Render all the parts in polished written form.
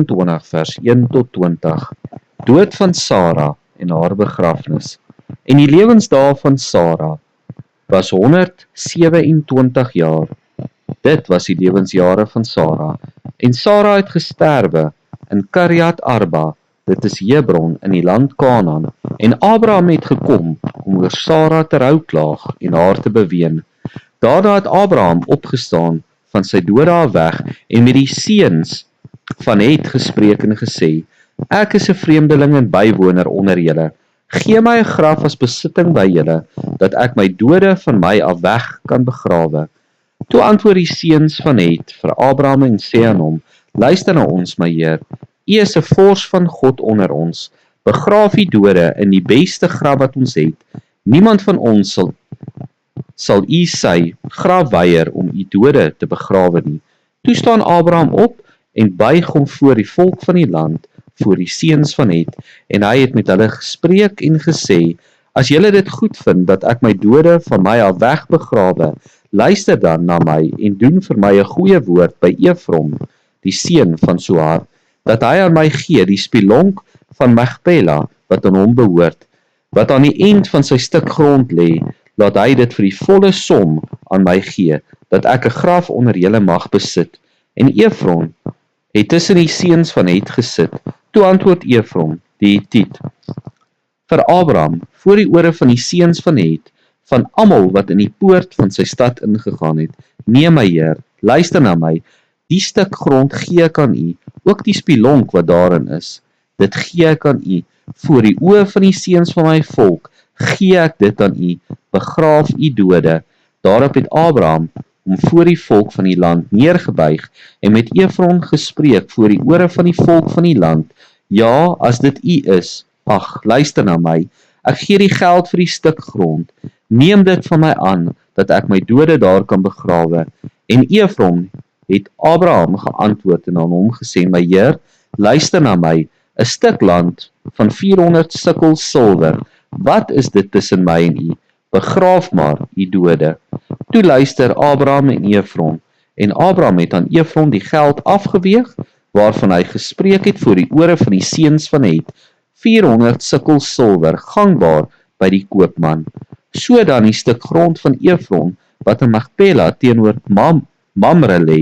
22 vers 1 tot 20, dood van Sara en haar begrafnis. En die lewensdae van Sara was 127 jaar. Dit was die lewensjare van Sara. En Sara het gesterwe in Kiriat Arba, dit is Hebron in die land Kanaan. En Abraham het gekom om oor Sara te rouklaag en haar te beween. Daarna het Abraham opgestaan van sy dode af weg en met die seuns van Het gespreek en gesê: Ek is 'n vreemdeling en bywoner onder julle. Gee my 'n graf as besitting by julle, dat ek my dode van my af weg kan begrawe. Toe antwoord die seuns van Het vir Abraham en sê aan hom: Luister na ons, my Heer. U is 'n vors van God onder ons. Begraaf u dode in die beste graf wat ons het. Niemand van ons sal u sy graf weier om u dode te begrawe nie. Toe staan Abraham op en buig hom voor die volk van die land, voor die seuns van Het, en hy het met hulle gespreek en gesê: As julle dit goed vind dat ek my dode van my af weg begrawe, luister dan na my en doen vir my 'n goeie woord by Efron, die seun van Sohar, dat hy aan my gee die spilonk van Magpela wat aan hom behoort, wat aan die eind van sy stuk grond lê, laat hy dit vir die volle som aan my gee, dat ek 'n graf onder julle mag besit. En Efron het tussen die seuns van Het gesit. Toe antwoord Efron, die Hetiet, vir Abraham voor die ore van die seuns van Het, van almal wat in die poort van sy stad ingegaan het: Nee, my Heer, luister na my, die stuk grond gee ek aan u, ook die spilonk wat daarin is. Dit gee ek aan u, voor die oë van die seuns van my volk, gee ek dit aan u, begraaf u dode. Daarop het Abraham hom voor die volk van die land neergebuig en met Efron gespreek voor die ore van die volk van die land: Ja, as dit u is, ag, luister na my, ek gee die geld vir die stuk grond, neem dit van my aan, dat ek my dode daar kan begrawe. En Efron het Abraham geantwoord en aan hom gesê: My Heer, luister na my, 'n stuk land van 400 sikkel silwer, wat is dit tussen my en u? Begraaf maar u dode. Toe luister Abraham en Abraham het aan Efron die geld afgeweeg, waarvan hy gespreek het voor die ore van die seuns van Het, 400 sikkel silwer, gangbaar by die koopman. So dan die stuk grond van Efron, wat in Magpela teenoor Mamre lê,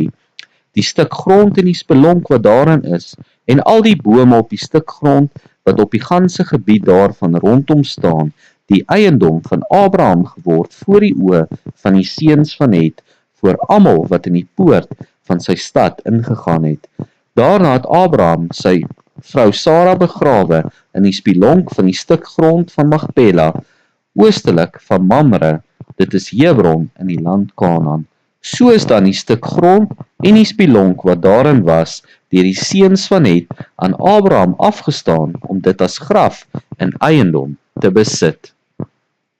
die stuk grond en die spelonk wat daarin is, en al die bome op die stuk grond, wat op die ganse gebied daarvan rondom staan, die eiendom van Abraham geword voor die oë van die seuns van Het, voor almal wat in die poort van sy stad ingegaan het. Daarna het Abraham sy vrou Sara begrawe in die spilonk van die stuk grond van Magpela, oostelik van Mamre, dit is Hebron in die land Kanaan. So is dan die stuk grond en die spilonk wat daarin was, deur die seuns van Het aan Abraham afgestaan om dit as graf en eiendom te besit.